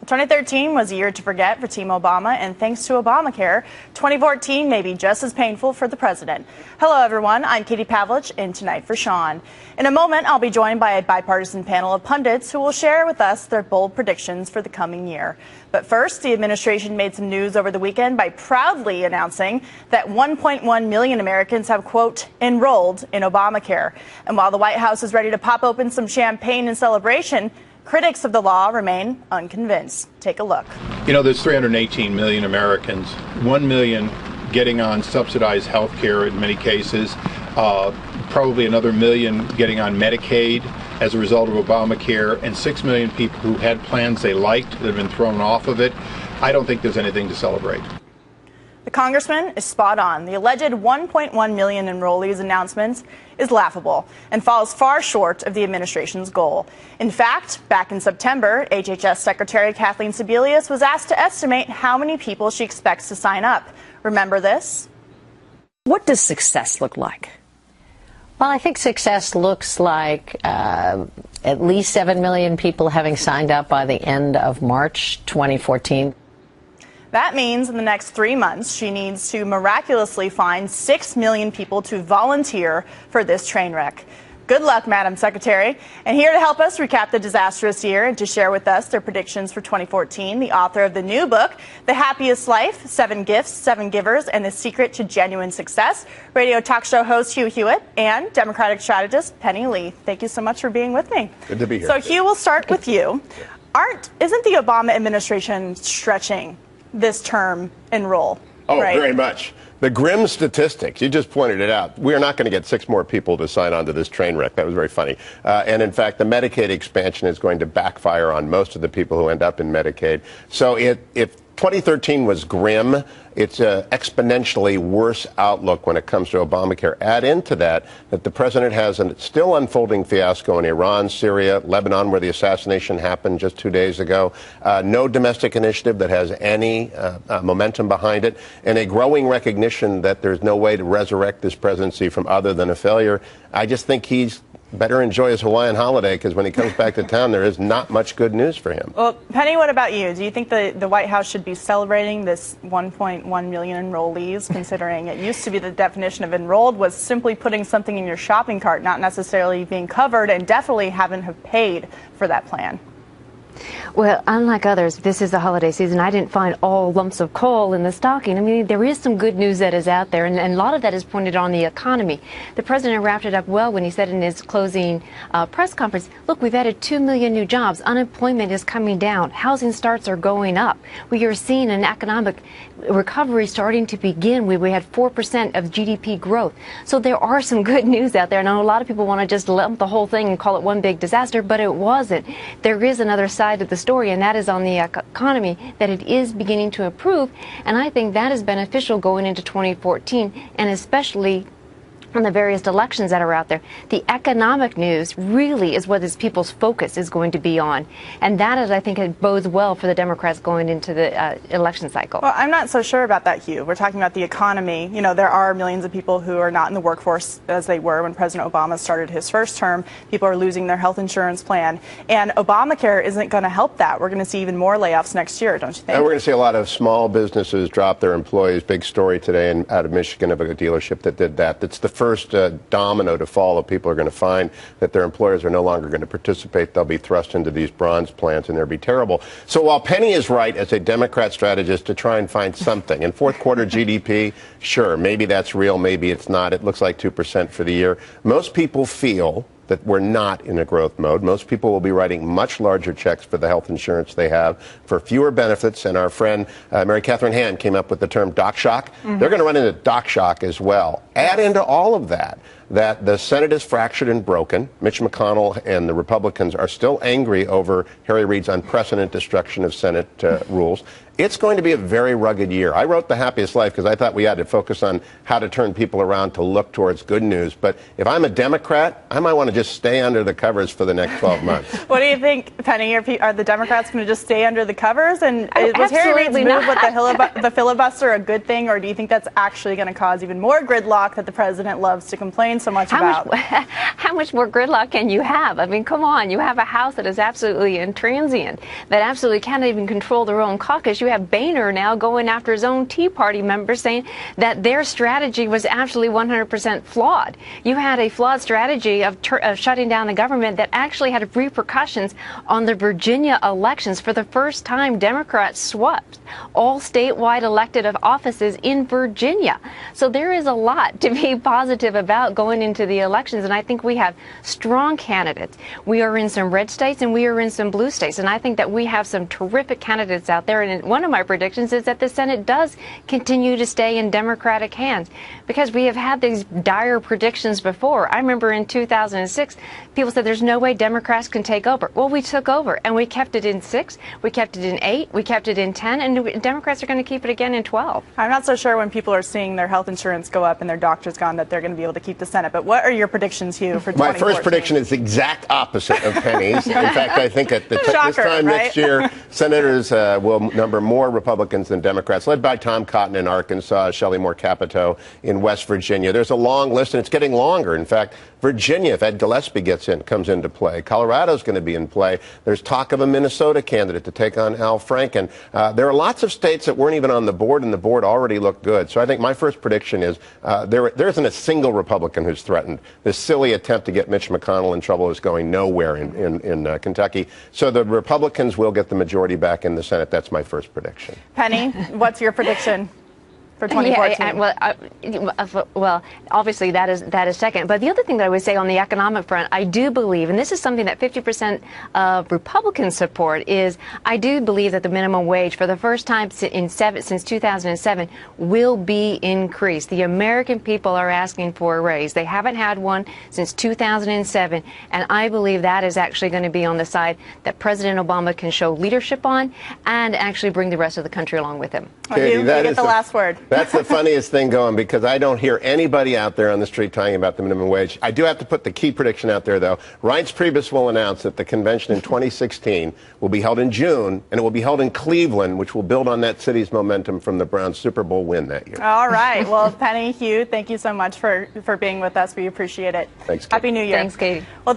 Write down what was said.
2013 was a year to forget for Team Obama, and thanks to Obamacare, 2014 may be just as painful for the president. Hello, everyone. I'm Katie Pavlich, in Tonight for Sean. In a moment, I'll be joined by a bipartisan panel of pundits who will share with us their bold predictions for the coming year. But first, the administration made some news over the weekend by proudly announcing that 1.1 million Americans have, quote, enrolled in Obamacare. And while the White House is ready to pop open some champagne in celebration, critics of the law remain unconvinced. Take a look. You know, there's 318 million Americans, 1 million getting on subsidized health care in many cases, probably another million getting on Medicaid as a result of Obamacare, and 6 million people who had plans they liked that have been thrown off of it. I don't think there's anything to celebrate. The congressman is spot on. The alleged 1.1 million enrollees announcement is laughable and falls far short of the administration's goal. In fact, back in September, HHS Secretary Kathleen Sebelius was asked to estimate how many people she expects to sign up. Remember this? What does success look like? Well, I think success looks like at least 7 million people having signed up by the end of March 2014. That means in the next 3 months, she needs to miraculously find 6 million people to volunteer for this train wreck. Good luck, Madam Secretary. And here to help us recap the disastrous year and to share with us their predictions for 2014, the author of the new book, The Happiest Life, 7 Gifts, 7 Givers, and the Secret to Genuine Success, radio talk show host Hugh Hewitt and Democratic strategist Penny Lee. Thank you so much for being with me. Good to be here. So, Hugh, we'll start with you. Isn't the Obama administration stretching this term enroll? Oh, right? Very much. The grim statistics, you just pointed it out. We are not going to get 6 more people to sign on to this train wreck. That was very funny. And in fact, the Medicaid expansion is going to backfire on most of the people who end up in Medicaid. So if 2013 was grim, it's an exponentially worse outlook when it comes to Obamacare. Add into that the president has a still unfolding fiasco in Iran, Syria, Lebanon, where the assassination happened just 2 days ago. No domestic initiative that has any momentum behind it, and a growing recognition that there's no way to resurrect this presidency from other than a failure. I just think he's better enjoy his Hawaiian holiday, because when he comes back to town, there is not much good news for him. Well, Penny, what about you? Do you think the White House should be celebrating this 1.1 million enrollees, considering it used to be the definition of enrolled was simply putting something in your shopping cart, not necessarily being covered, and definitely haven't have paid for that plan? Well, unlike others, this is the holiday season. I didn't find all lumps of coal in the stocking. I mean, there is some good news that is out there, and a lot of that is pointed on the economy. The president wrapped it up well when he said in his closing press conference, look, we've added 2 million new jobs. Unemployment is coming down. Housing starts are going up. We are seeing an economic recovery starting to begin. We had 4% of GDP growth. So there are some good news out there. And I know a lot of people want to just lump the whole thing and call it one big disaster, but it wasn't. There is another side of the story, and that is on the economy, that it is beginning to improve, and I think that is beneficial going into 2014, and especially on the various elections that are out there. The economic news really is what people's focus is going to be on, and that is, I think, it bodes well for the Democrats going into the election cycle. Well, I'm not so sure about that, Hugh. We're talking about the economy. You know, there are millions of people who are not in the workforce as they were when President Obama started his first term. People are losing their health insurance plan, and Obamacare isn't going to help that. We're going to see even more layoffs next year, don't you think? And we're going to see a lot of small businesses drop their employees. Big story today out of Michigan of a dealership that did that. That's the first domino to fall. Of people are going to find that their employers are no longer going to participate. They'll be thrust into these bronze plans, and they'll be terrible. So while Penny is right as a Democrat strategist to try and find something, in fourth quarter GDP, sure, maybe that's real, maybe it's not. It looks like 2% for the year. Most people feel that we're not in a growth mode. Most people will be writing much larger checks for the health insurance they have for fewer benefits. And our friend Mary Catherine Hand came up with the term doc shock. Mm-hmm. They're going to run into doc shock as well. Add into all of that the Senate is fractured and broken. Mitch McConnell and the Republicans are still angry over Harry Reid's unprecedented destruction of Senate rules. It's going to be a very rugged year. I wrote The Happiest Life because I thought we had to focus on how to turn people around to look towards good news. But if I'm a Democrat, I might want to just stay under the covers for the next 12 months. What do you think, Penny? Are the Democrats going to just stay under the covers? And was Harry Reid's move with the filibuster a good thing, or do you think that's actually going to cause even more gridlock that the president loves to complain complain so much about. How much more gridlock can you have? I mean, come on. You have a House that is absolutely intransient, that absolutely can't even control their own caucus. You have Boehner now going after his own Tea Party members, saying that their strategy was absolutely 100% flawed. You had a flawed strategy of shutting down the government that actually had repercussions on the Virginia elections. For the first time, Democrats swept all statewide elected offices in Virginia. So there is a lot to be positive about going into the elections, and I think we have strong candidates. We are in some red states and we are in some blue states, and I think that we have some terrific candidates out there. And one of my predictions is that the Senate does continue to stay in Democratic hands, because we have had these dire predictions before. I remember in 2006, people said there's no way Democrats can take over. Well, we took over, and we kept it in 6, we kept it in 8, we kept it in 10, and Democrats are going to keep it again in 12. I'm not so sure when people are seeing their health insurance go up and their doctor's gone that they're going to be able to keep the Senate. But what are your predictions, Hugh, for 2014? My first prediction is the exact opposite of Penny's. In fact, I think at this Shocker, time right? next year, senators will number more Republicans than Democrats, led by Tom Cotton in Arkansas, Shelley Moore Capito in West Virginia. There's a long list, and it's getting longer. In fact, Virginia, if Ed Gillespie comes into play. Colorado's going to be in play. There's talk of a Minnesota candidate to take on Al Franken. There are lots of states that weren't even on the board, and the board already looked good. So I think my first prediction is there isn't a single Republican who's threatened. This silly attempt to get Mitch McConnell in trouble is going nowhere in Kentucky. So the Republicans will get the majority back in the Senate. That's my first prediction. Penny, what's your prediction for 2014? Well, obviously that is second. But the other thing that I would say on the economic front, I do believe, and this is something that 50% of Republicans support, is I do believe that the minimum wage for the first time since 2007 will be increased. The American people are asking for a raise. They haven't had one since 2007, and I believe that is actually going to be on the side that President Obama can show leadership on and actually bring the rest of the country along with him. Hugh, you get the last word. That's the funniest thing going, because I don't hear anybody out there on the street talking about the minimum wage. I do have to put the key prediction out there, though. Reince Priebus will announce that the convention in 2016 will be held in June, and it will be held in Cleveland, which will build on that city's momentum from the Browns' Super Bowl win that year. All right. Well, Penny, Hugh, thank you so much for being with us. We appreciate it. Thanks, Katie. Happy New Year. Thanks, Katie. Well,